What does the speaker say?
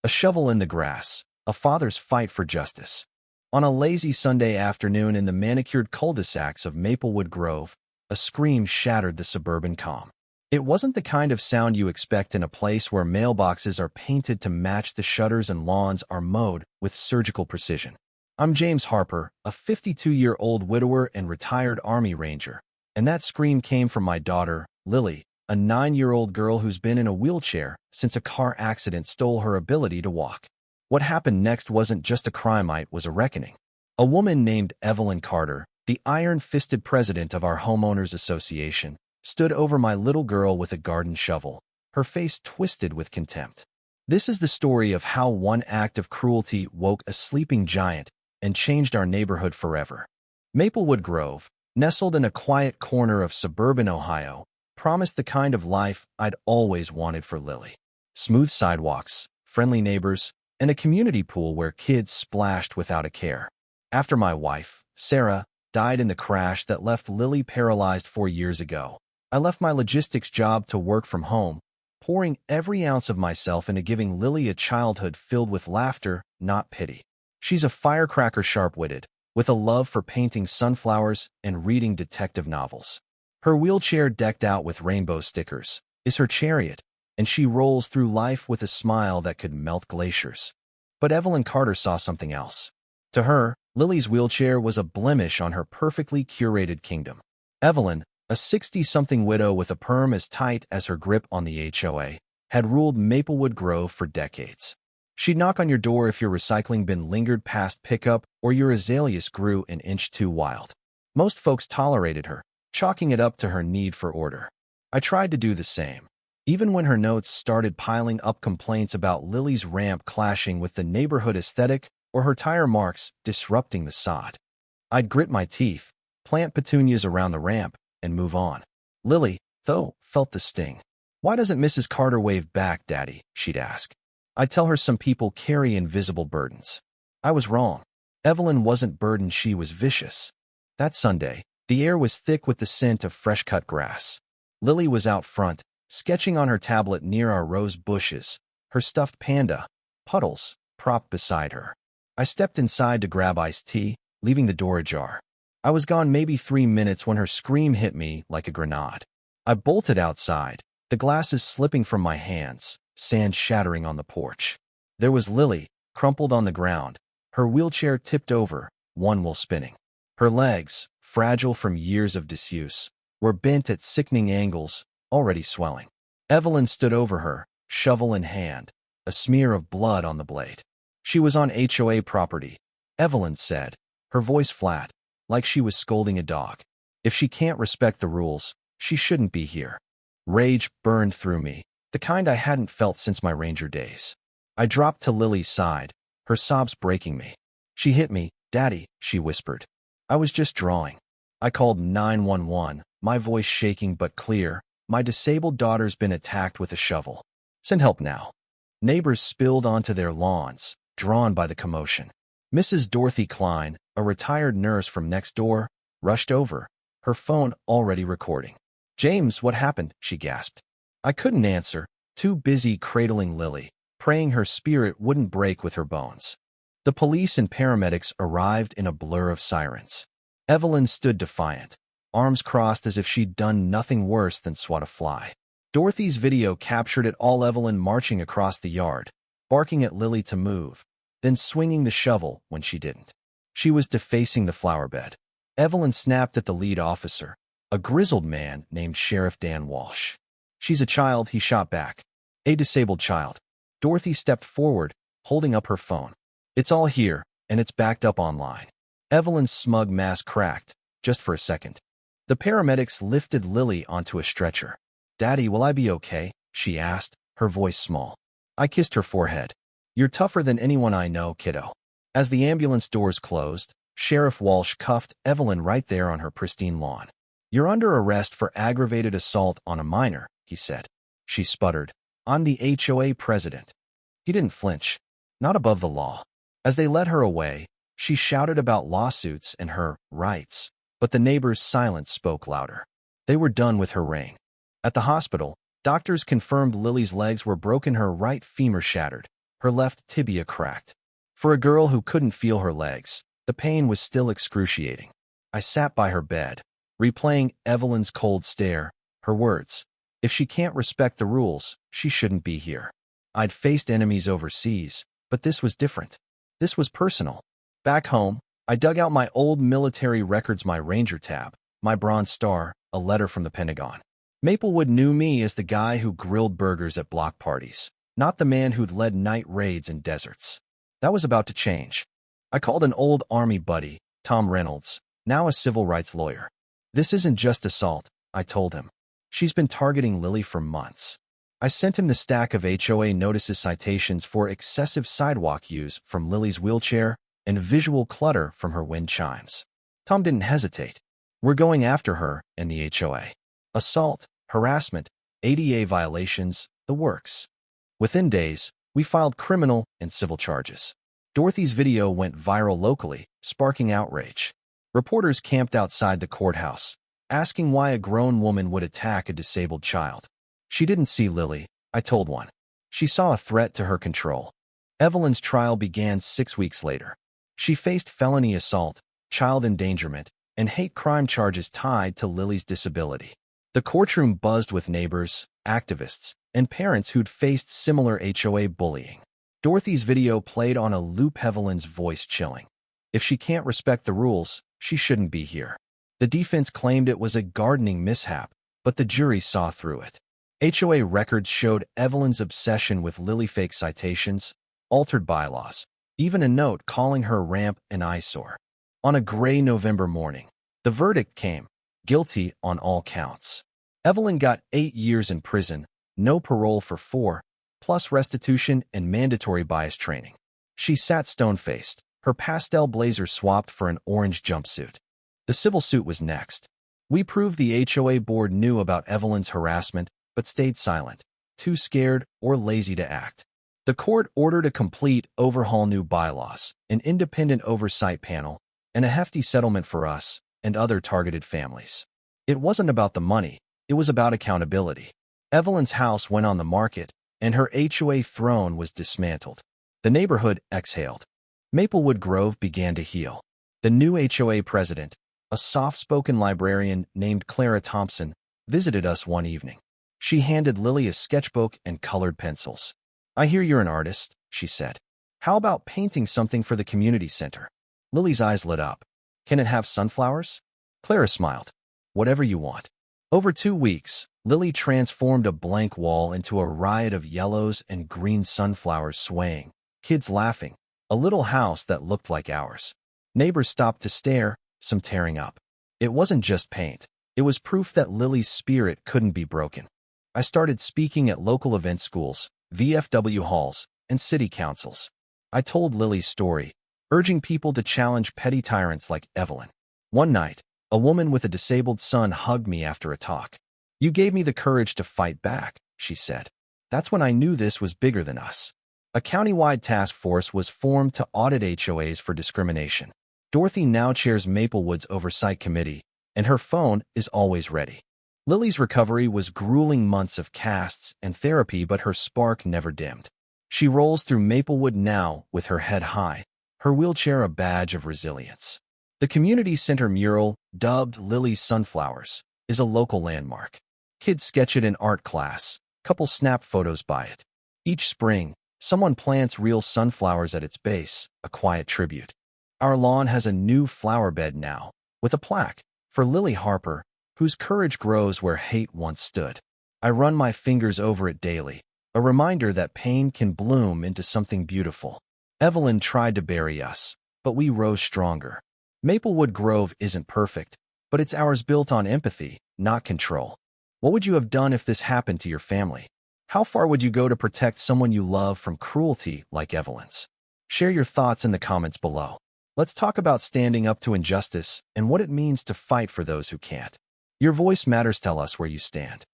A shovel in the grass, a father's fight for justice. On a lazy Sunday afternoon in the manicured cul-de-sacs of Maplewood Grove, a scream shattered the suburban calm. It wasn't the kind of sound you expect in a place where mailboxes are painted to match the shutters and lawns are mowed with surgical precision. I'm James Harper, a 52-year-old widower and retired Army Ranger, and that scream came from my daughter, Lily, a 9-year-old girl who's been in a wheelchair since a car accident stole her ability to walk. What happened next wasn't just a crime, it was a reckoning. A woman named Evelyn Carter, the iron-fisted president of our homeowners association, stood over my little girl with a garden shovel, her face twisted with contempt. This is the story of how one act of cruelty woke a sleeping giant and changed our neighborhood forever. Maplewood Grove, nestled in a quiet corner of suburban Ohio, promised the kind of life I'd always wanted for Lily. Smooth sidewalks, friendly neighbors, and a community pool where kids splashed without a care. After my wife, Sarah, died in the crash that left Lily paralyzed 4 years ago, I left my logistics job to work from home, pouring every ounce of myself into giving Lily a childhood filled with laughter, not pity. She's a firecracker, sharp-witted, with a love for painting sunflowers and reading detective novels. Her wheelchair, decked out with rainbow stickers, is her chariot, and she rolls through life with a smile that could melt glaciers. But Evelyn Carter saw something else. To her, Lily's wheelchair was a blemish on her perfectly curated kingdom. Evelyn, a 60-something widow with a perm as tight as her grip on the HOA, had ruled Maplewood Grove for decades. She'd knock on your door if your recycling bin lingered past pickup or your azaleas grew an inch too wild. Most folks tolerated her, chalking it up to her need for order. I tried to do the same. Even when her notes started piling up complaints about Lily's ramp clashing with the neighborhood aesthetic or her tire marks disrupting the sod, I'd grit my teeth, plant petunias around the ramp, and move on. Lily, though, felt the sting. "Why doesn't Mrs. Carter wave back, Daddy?" she'd ask. I'd tell her some people carry invisible burdens. I was wrong. Evelyn wasn't burdened, she was vicious. That Sunday, the air was thick with the scent of fresh-cut grass. Lily was out front, sketching on her tablet near our rose bushes, her stuffed panda, Puddles, propped beside her. I stepped inside to grab iced tea, leaving the door ajar. I was gone maybe 3 minutes when her scream hit me like a grenade. I bolted outside, the glasses slipping from my hands, sand shattering on the porch. There was Lily, crumpled on the ground, her wheelchair tipped over, one wheel spinning. Her legs, fragile from years of disuse, were bent at sickening angles, already swelling. Evelyn stood over her, shovel in hand, a smear of blood on the blade. She was on HOA property, Evelyn said, her voice flat, like she was scolding a dog. If she can't respect the rules, she shouldn't be here. Rage burned through me, the kind I hadn't felt since my Ranger days. I dropped to Lily's side, her sobs breaking me. She hit me, "Daddy," she whispered. I was just drawing. I called 911, my voice shaking but clear. "My disabled daughter's been attacked with a shovel. Send help now." Neighbors spilled onto their lawns, drawn by the commotion. Mrs. Dorothy Klein, a retired nurse from next door, rushed over, her phone already recording. "James, what happened?" she gasped. I couldn't answer, too busy cradling Lily, praying her spirit wouldn't break with her bones. The police and paramedics arrived in a blur of sirens. Evelyn stood defiant, arms crossed as if she'd done nothing worse than swat a fly. Dorothy's video captured it all: Evelyn marching across the yard, barking at Lily to move, then swinging the shovel when she didn't. She was defacing the flower bed. Evelyn snapped at the lead officer, a grizzled man named Sheriff Dan Walsh. "She's a child," he shot back. "A disabled child." Dorothy stepped forward, holding up her phone. "It's all here, and it's backed up online." Evelyn's smug mask cracked, just for a second. The paramedics lifted Lily onto a stretcher. "Daddy, will I be okay?" she asked, her voice small. I kissed her forehead. "You're tougher than anyone I know, kiddo." As the ambulance doors closed, Sheriff Walsh cuffed Evelyn right there on her pristine lawn. "You're under arrest for aggravated assault on a minor," he said. She sputtered. "I'm the HOA president." He didn't flinch. Not above the law. As they led her away, she shouted about lawsuits and her rights, but the neighbors' silence spoke louder. They were done with her reign. At the hospital, doctors confirmed Lily's legs were broken, her right femur shattered, her left tibia cracked. For a girl who couldn't feel her legs, the pain was still excruciating. I sat by her bed, replaying Evelyn's cold stare, her words. If she can't respect the rules, she shouldn't be here. I'd faced enemies overseas, but this was different. This was personal. Back home, I dug out my old military records, my Ranger tab, my Bronze Star, a letter from the Pentagon. Maplewood knew me as the guy who grilled burgers at block parties, not the man who'd led night raids in deserts. That was about to change. I called an old Army buddy, Tom Reynolds, now a civil rights lawyer. This isn't just assault, I told him. She's been targeting Lily for months. I sent him the stack of HOA notices, citations for excessive sidewalk use from Lily's wheelchair and visual clutter from her wind chimes. Tom didn't hesitate. We're going after her and the HOA. Assault, harassment, ADA violations, the works. Within days, we filed criminal and civil charges. Dorothy's video went viral locally, sparking outrage. Reporters camped outside the courthouse, asking why a grown woman would attack a disabled child. She didn't see Lily, I told one. She saw a threat to her control. Evelyn's trial began 6 weeks later. She faced felony assault, child endangerment, and hate crime charges tied to Lily's disability. The courtroom buzzed with neighbors, activists, and parents who'd faced similar HOA bullying. Dorothy's video played on a loop, Evelyn's voice chilling. If she can't respect the rules, she shouldn't be here. The defense claimed it was a gardening mishap, but the jury saw through it. HOA records showed Evelyn's obsession with Lily, fake citations, altered bylaws, even a note calling her ramp an eyesore. On a gray November morning, the verdict came, guilty on all counts. Evelyn got 8 years in prison, no parole for 4, plus restitution and mandatory bias training. She sat stone-faced, her pastel blazer swapped for an orange jumpsuit. The civil suit was next. We proved the HOA board knew about Evelyn's harassment, but stayed silent, too scared or lazy to act. The court ordered a complete overhaul, new bylaws, an independent oversight panel, and a hefty settlement for us and other targeted families. It wasn't about the money, it was about accountability. Evelyn's house went on the market, and her HOA throne was dismantled. The neighborhood exhaled. Maplewood Grove began to heal. The new HOA president, a soft-spoken librarian named Clara Thompson, visited us one evening. She handed Lily a sketchbook and colored pencils. "I hear you're an artist," she said. "How about painting something for the community center?" Lily's eyes lit up. "Can it have sunflowers?" Clara smiled. "Whatever you want." Over 2 weeks, Lily transformed a blank wall into a riot of yellows and green sunflowers swaying, kids laughing, a little house that looked like ours. Neighbors stopped to stare, some tearing up. It wasn't just paint. It was proof that Lily's spirit couldn't be broken. I started speaking at local event, schools, VFW halls, and city councils. I told Lily's story, urging people to challenge petty tyrants like Evelyn. One night, a woman with a disabled son hugged me after a talk. "You gave me the courage to fight back," she said. "That's when I knew this was bigger than us." A county-wide task force was formed to audit HOAs for discrimination. Dorothy now chairs Maplewood's oversight committee, and her phone is always ready. Lily's recovery was grueling, months of casts and therapy, but her spark never dimmed. She rolls through Maplewood now with her head high, her wheelchair a badge of resilience. The community center mural, dubbed Lily's Sunflowers, is a local landmark. Kids sketch it in art class, couples snap photos by it. Each spring, someone plants real sunflowers at its base, a quiet tribute. Our lawn has a new flower bed now, with a plaque for Lily Harper, whose courage grows where hate once stood. I run my fingers over it daily, a reminder that pain can bloom into something beautiful. Evelyn tried to bury us, but we rose stronger. Maplewood Grove isn't perfect, but it's ours, built on empathy, not control. What would you have done if this happened to your family? How far would you go to protect someone you love from cruelty like Evelyn's? Share your thoughts in the comments below. Let's talk about standing up to injustice and what it means to fight for those who can't. Your voice matters. Tell us where you stand.